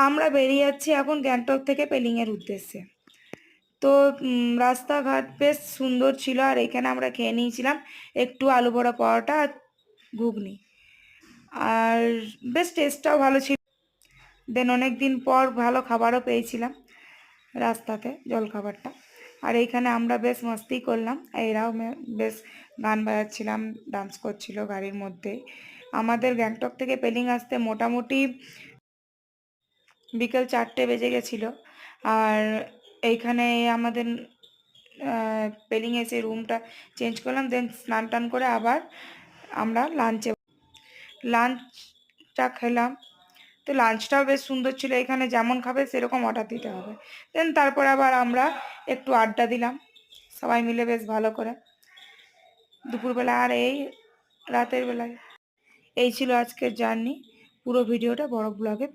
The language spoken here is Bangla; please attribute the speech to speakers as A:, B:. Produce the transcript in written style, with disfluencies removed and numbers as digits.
A: আমরা বেরিয়ে যাচ্ছি এখন গ্যাংটক থেকে পেলিংয়ের উদ্দেশ্যে। তো রাস্তাঘাট বেশ সুন্দর ছিল, আর এখানে আমরা খেয়ে নিয়েছিলাম একটু আলু বড়া পরোটা আর ঘুগনি, আর বেশ টেস্টটাও ভালো ছিল। দেন অনেক দিন পর ভালো খাবারও পেয়েছিলাম রাস্তাতে, জলখাবারটা। আর এইখানে আমরা বেশ মস্তি করলাম, এরাও বেশ গান বাজাচ্ছিলাম, ডান্স করছিল গাড়ির মধ্যে। আমাদের গ্যাংটক থেকে পেলিং আসতে মোটামুটি বিকেল 4টে বেজে গেছিলো। আর এইখানে আমাদের পেলিং এসে রুমটা চেঞ্জ করলাম, দেন স্নান টান করে আবার আমরা লাঞ্চটা খেলাম। তো লাঞ্চটাও বেশ সুন্দর ছিল, এখানে যেমন খাবে সেরকম অর্ডার দিতে হবে। দেন তারপর আবার আমরা একটু আড্ডা দিলাম সবাই মিলে বেশ ভালো করে দুপুরবেলা। আর এই রাতের বেলায় এই ছিল আজকের জার্নি। পুরো ভিডিওটা বড় ব্লগে